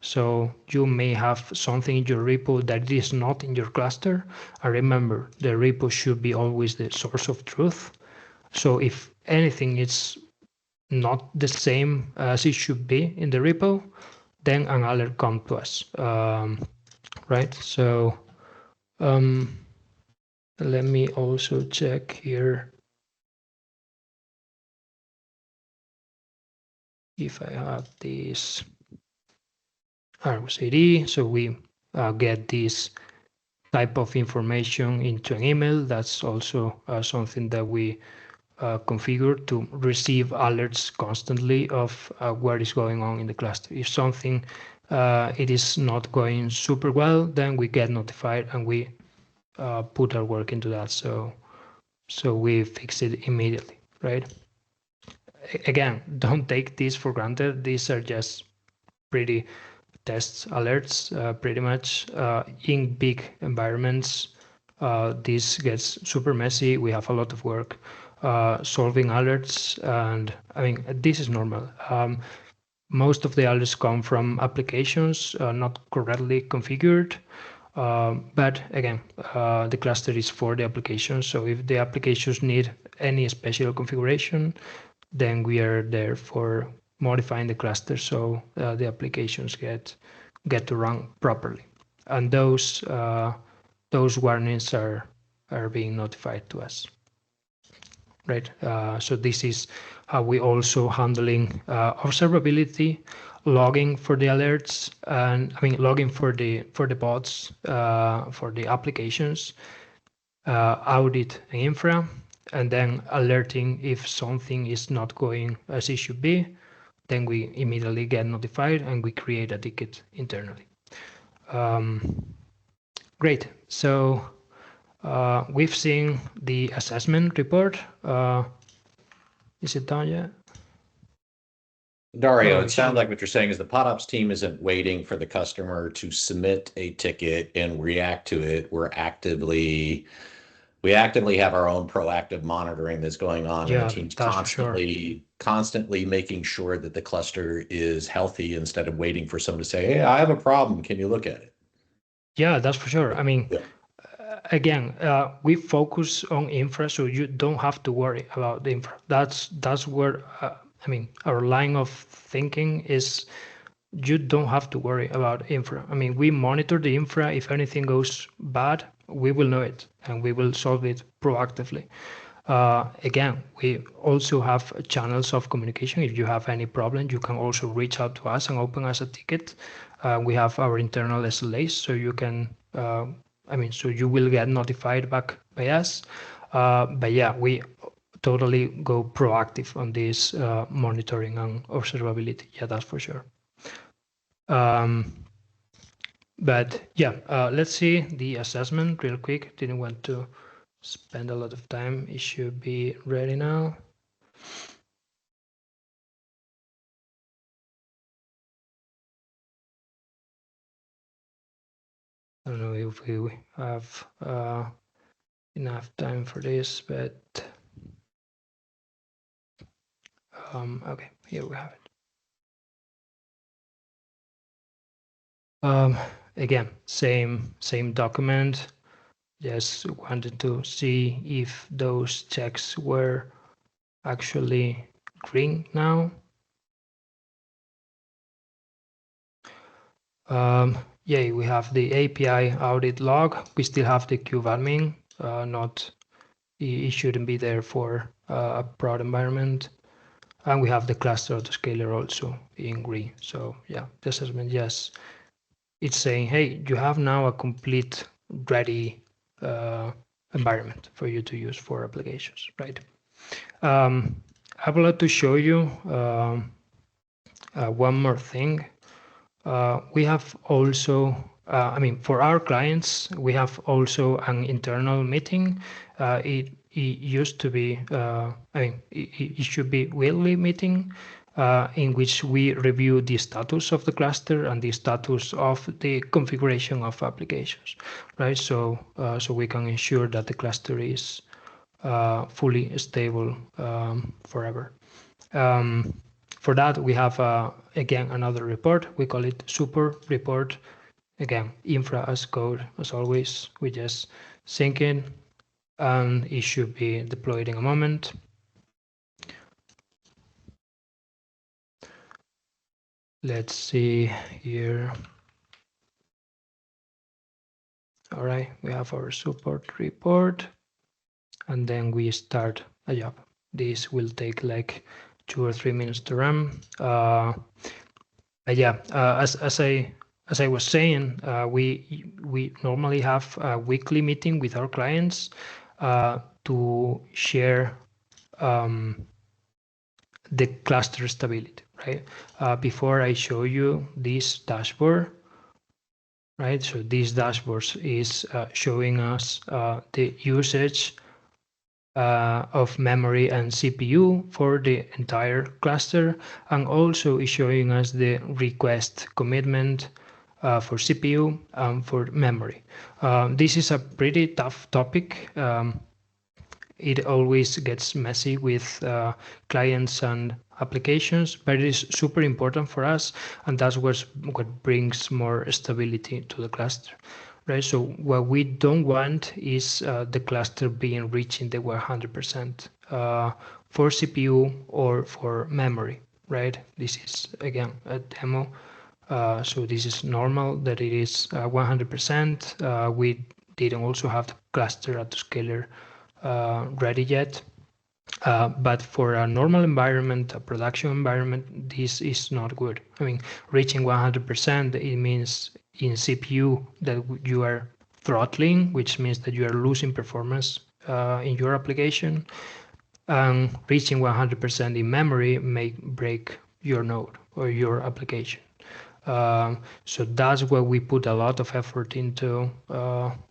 So you may have something in your repo that is not in your cluster. And remember, the repo should be always the source of truth. So if anything is not the same as it should be in the repo, then an alert comes to us, right? So let me also check here if I have this Argo CD. So we get this type of information into an email. That's also something that we configure to receive alerts constantly of what is going on in the cluster. If something it is not going super well, then we get notified and we put our work into that. So we fix it immediately, right? Again, don't take this for granted. These are just pretty tests alerts, pretty much. In big environments, this gets super messy. We have a lot of work solving alerts, and this is normal. Most of the alerts come from applications not correctly configured. But again, the cluster is for the applications. So if the applications need any special configuration, then we are there for modifying the cluster so the applications get to run properly. And those warnings are being notified to us, right? So this is how we also handling observability, logging for the alerts, and logging for the bots, for the applications, audit and infra, and then alerting if something is not going as it should be. Then we immediately get notified and we create a ticket internally. Great. So we've seen the assessment report. Is it done yet? Dario, it sounds like what you're saying is the PodOps team isn't waiting for the customer to submit a ticket and react to it. We actively have our own proactive monitoring that's going on, and the team's constantly making sure that the cluster is healthy instead of waiting for someone to say, hey, I have a problem. Can you look at it? Yeah, that's for sure. Again, we focus on infra, so you don't have to worry about the infra. That's where our line of thinking is. You don't have to worry about infra. We monitor the infra. If anything goes bad, we will know it and we will solve it proactively. Again, we also have channels of communication. If you have any problem, you can also reach out to us and open us a ticket. We have our internal SLAs, so you can, so you will get notified back by us. But yeah, we totally go proactive on this monitoring and observability. Yeah, that's for sure. But yeah, let's see the assessment real quick. Didn't want to spend a lot of time. It should be ready now. I don't know if we have enough time for this, but okay, here we have it. Again, same document. Just wanted to see if those checks were actually green now. Yeah, we have the API audit log. We still have the kubeadmin, it shouldn't be there for a prod environment. And we have the cluster autoscaler also in green. So yeah, the assessment, yes, it's saying, hey, you have now a complete ready environment for you to use for applications, right? I would like to show you one more thing. We have also, for our clients, we have also an internal meeting. It used to be, it should be weekly meeting in which we review the status of the cluster and the status of the configuration of applications, right? So we can ensure that the cluster is fully stable forever. For that, we have, again, another report. We call it super report. Again, infra as code, as always. We just sync in, and it should be deployed in a moment. Let's see here. All right, we have our support report, and then we start a job. This will take like 2 or 3 minutes to run. Yeah, as I was saying, we normally have a weekly meeting with our clients to share the cluster stability, right? Before I show you this dashboard, right? So this dashboard is showing us the usage of memory and CPU for the entire cluster, and also is showing us the request commitment for CPU and for memory. This is a pretty tough topic. It always gets messy with clients and applications, but it is super important for us, and that's what brings more stability to the cluster. Right, so what we don't want is the cluster being reaching the 100% for CPU or for memory, right? This is, again, a demo. So this is normal that it is 100%. We didn't also have the cluster autoscaler ready yet. But for a normal environment, a production environment, this is not good. I mean, reaching 100%, it means in CPU that you are throttling, which means that you are losing performance in your application. And reaching 100% in memory may break your node or your application. So that's where we put a lot of effort into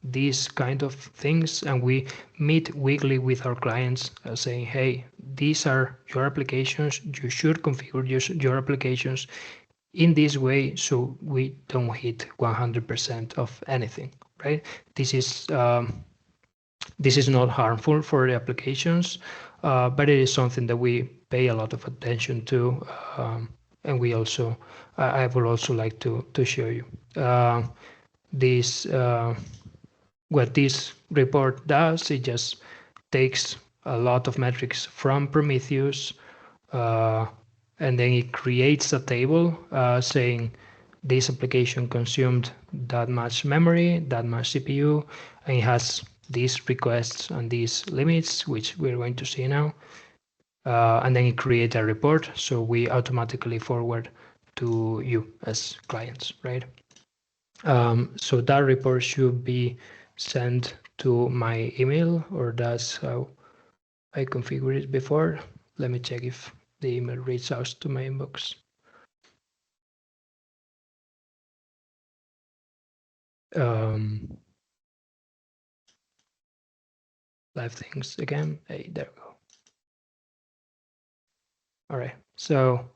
these kind of things, and we meet weekly with our clients saying, hey, these are your applications, you should configure your applications in this way so we don't hit 100% of anything, right? This is not harmful for the applications, but it is something that we pay a lot of attention to, and we also, I would also like to show you this. What this report does, it just takes a lot of metrics from Prometheus, and then it creates a table saying this application consumed that much memory, that much CPU, and it has these requests and these limits, which we're going to see now. And then it creates a report, so we automatically forward to you as clients, right? So that report should be sent to my email, or that's how I configured it before. Let me check if the email reaches out to my inbox. Live things again. Hey, there we go. All right. So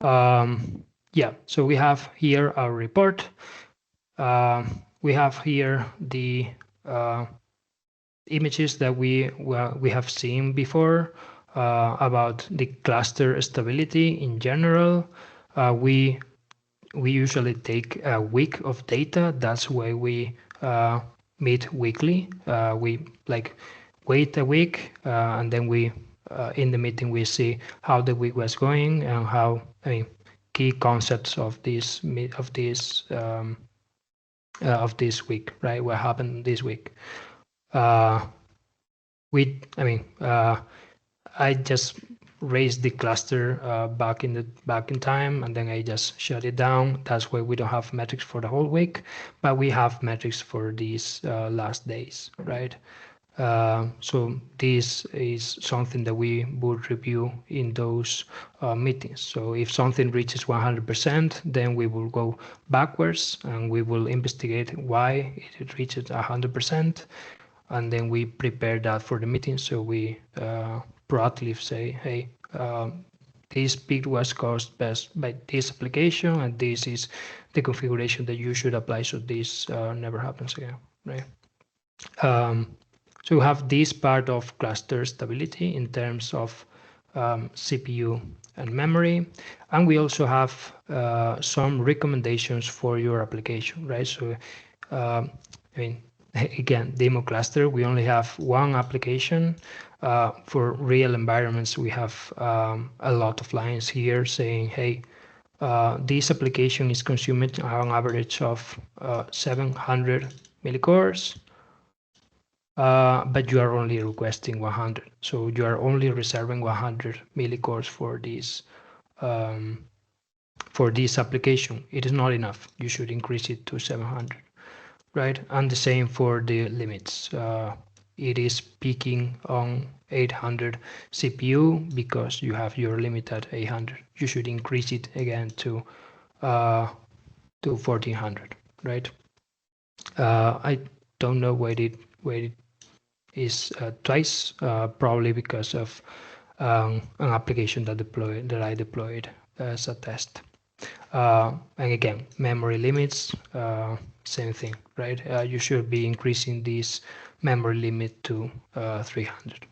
yeah, so we have here our report. We have here the images that we have seen before about the cluster stability in general. We usually take a week of data. That's why we meet weekly. We like wait a week and then we in the meeting we see how the week was going and how key concepts of this week, right? What happened this week? I just raised the cluster back in time, and then I just shut it down. That's why we don't have metrics for the whole week, but we have metrics for these last days, right? So this is something that we would review in those meetings. So if something reaches 100%, then we will go backwards and we will investigate why it reaches 100%. And then we prepare that for the meeting. So we proactively say, hey, this peak was caused best by this application, and this is the configuration that you should apply so this never happens again, right? So we have this part of cluster stability in terms of CPU and memory, and we also have some recommendations for your application, right? So again, demo cluster, we only have one application. For real environments, we have a lot of lines here saying, hey, this application is consuming an average of 700 millicores, but you are only requesting 100. So you are only reserving 100 millicores for this application. It is not enough. You should increase it to 700. Right, and the same for the limits. It is peaking on 800 CPU because you have your limit at 800. You should increase it again to 1400. Right. I don't know why it is twice. Probably because of an application that I deployed as a test. And again, memory limits. Same thing, right? You should be increasing this memory limit to 300.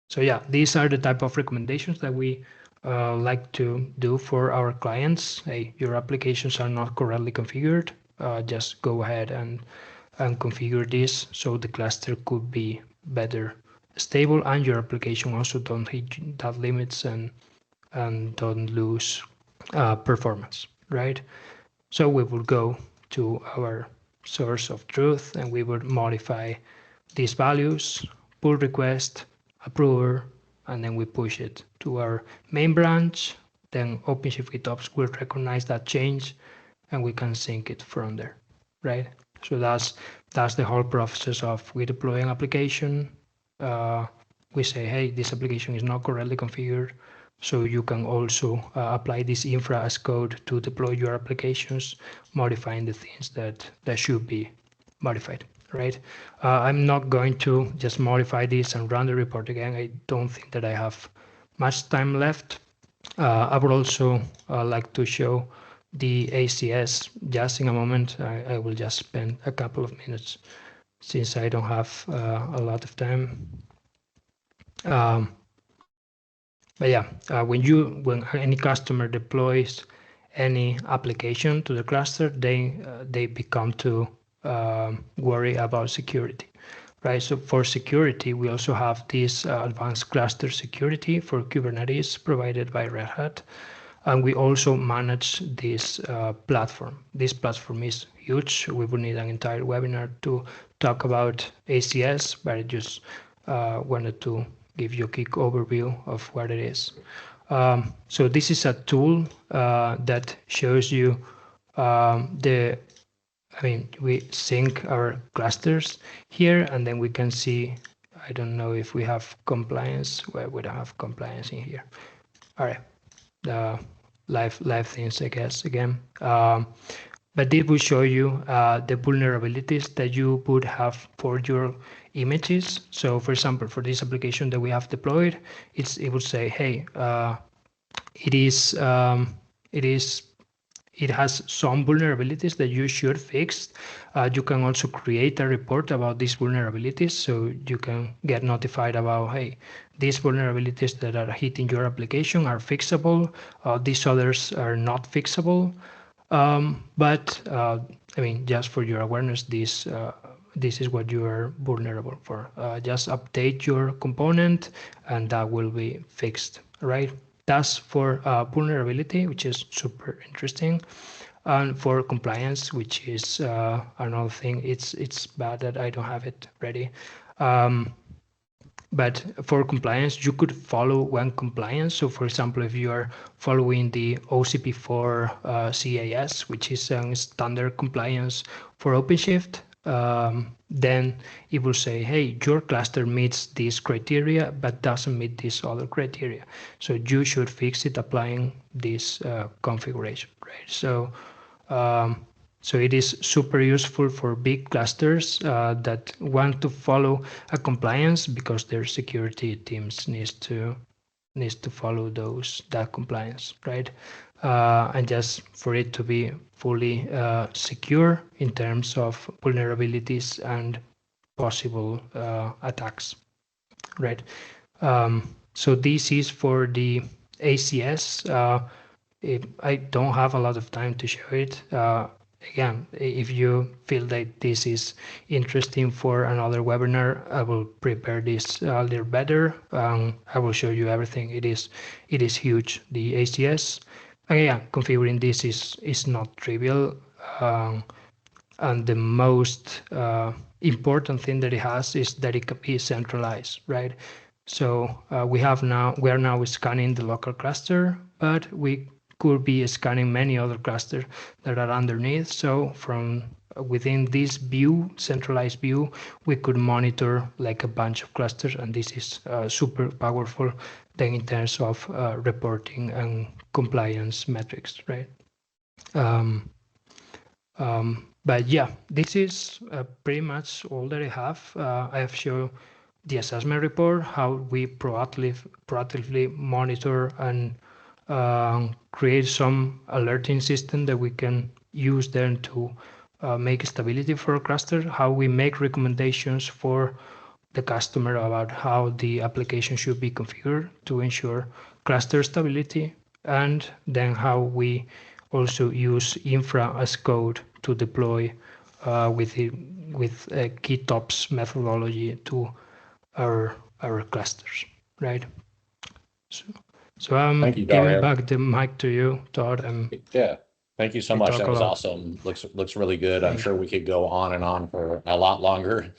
So yeah, these are the type of recommendations that we like to do for our clients. Hey, your applications are not correctly configured. Just go ahead and configure this so the cluster could be better stable, and your application also don't hit that limits and don't lose performance, right? So we will go to our source of truth and we will modify these values, pull request, approver, and then we push it to our main branch. Then OpenShift GitOps will recognize that change and we can sync it from there, right? So that's the whole process of we deploy an application. We say, hey, this application is not correctly configured. So you can also apply this infra as code to deploy your applications, modifying the things that should be modified, right? I'm not going to just modify this and run the report again. I don't think that I have much time left. I would also like to show the ACS just in a moment. I will just spend a couple of minutes since I don't have a lot of time. But yeah, when any customer deploys any application to the cluster, they become to worry about security, right? So for security, we also have this advanced cluster security for Kubernetes provided by Red Hat, and we also manage this platform. This platform is huge. We would need an entire webinar to talk about ACS, but I just wanted to give you a quick overview of what it is. So this is a tool that shows you we sync our clusters here, and then we can see, I don't know if we have compliance. Well, we don't have compliance in here. All right, live things, I guess, again. But it will show you the vulnerabilities that you would have for your images. So for example, for this application that we have deployed, it would say, hey, it is it has some vulnerabilities that you should fix. You can also create a report about these vulnerabilities, so you can get notified about, hey, these vulnerabilities that are hitting your application are fixable. These others are not fixable. But I mean, just for your awareness, this is what you are vulnerable for. Just update your component, and that will be fixed, right? That's for vulnerability, which is super interesting, and for compliance, which is another thing. It's bad that I don't have it ready. But for compliance, you could follow one compliance. So for example, if you are following the OCP4 CAS, which is a standard compliance for OpenShift, then it will say, hey, your cluster meets this criteria, but doesn't meet this other criteria. So you should fix it applying this configuration, right? So it is super useful for big clusters that want to follow a compliance because their security teams needs to follow that compliance, right? And just for it to be fully secure in terms of vulnerabilities and possible attacks, right? So this is for the ACS. I don't have a lot of time to show it. Again, if you feel that this is interesting for another webinar, I will prepare this a little better. I will show you everything. It is huge, the ACS. And yeah, configuring this is not trivial. And the most important thing that it has is that it can be centralized, right? So we are now scanning the local cluster, but we could be scanning many other clusters that are underneath. So from within this view, centralized view, we could monitor like a bunch of clusters, and this is super powerful then in terms of reporting and compliance metrics, right? But yeah, this is pretty much all that I have. I have shown the assessment report, how we proactively monitor and create some alerting system that we can use then to make stability for a cluster, how we make recommendations for the customer about how the application should be configured to ensure cluster stability, and then how we also use infra as code to deploy with a GitOps methodology to our clusters, right? So I'm Thank you, giving Dario. back the mic to you, Todd, and Yeah, thank you so we much. talk That a was lot. awesome. Looks really good. I'm Thank sure you. we could go on and on for a lot longer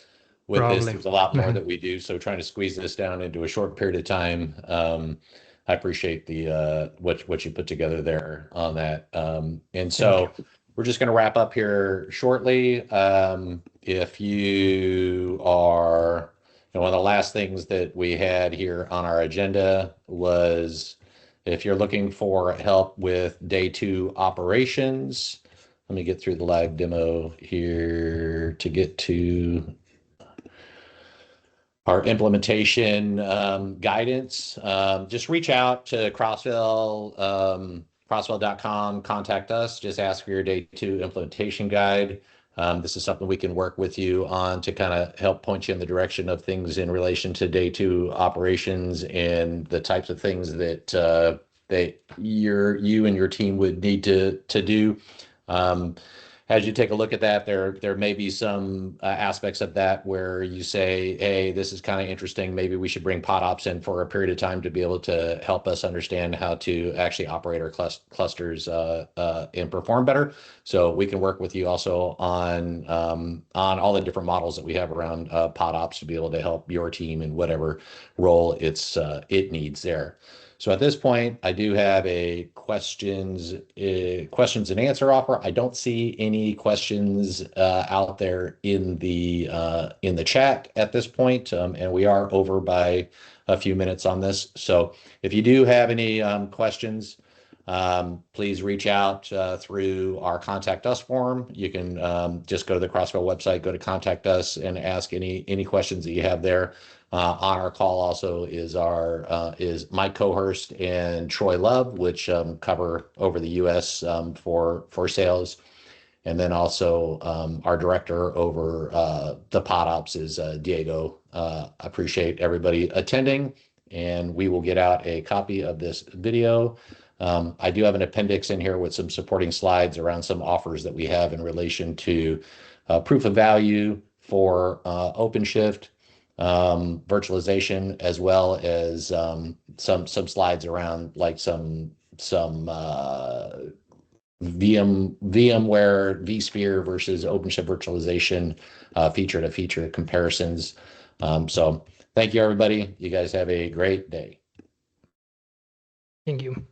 with this. Probably. There's a lot more that we do, so trying to squeeze this down into a short period of time. I appreciate the what you put together there on that. And Thank so you. we're just going to wrap up here shortly. If you are, one of the last things that we had here on our agenda was if you're looking for help with day 2 operations. Let me get through the live demo here to get to our implementation guidance. Just reach out to Crossvale, crossvale.com, contact us, just ask for your day 2 implementation guide. This is something we can work with you on to kind of help point you in the direction of things in relation to day 2 operations and the types of things that you and your team would need to do. As you take a look at that, there may be some aspects of that where you say, hey, this is kind of interesting. Maybe we should bring PodOps in for a period of time to be able to help us understand how to actually operate our clusters and perform better. So we can work with you also on all the different models that we have around PodOps to be able to help your team in whatever role it needs there. So at this point, I do have a questions and answer offer. I don't see any questions out there in the chat at this point, and we are over by a few minutes on this. So if you do have any questions, please reach out through our contact us form. You can just go to the Crossvale website, go to contact us, and ask any questions that you have there. On our call also is Mike Cohurst and Troy Love, which cover over the U.S. For sales. And then also our director over the PodOps is Diego. Appreciate everybody attending, and we will get out a copy of this video. I do have an appendix in here with some supporting slides around some offers that we have in relation to proof of value for OpenShift, virtualization, as well as some slides around like some VMware vSphere versus OpenShift virtualization feature to feature comparisons. So thank you, everybody. You guys have a great day. Thank you.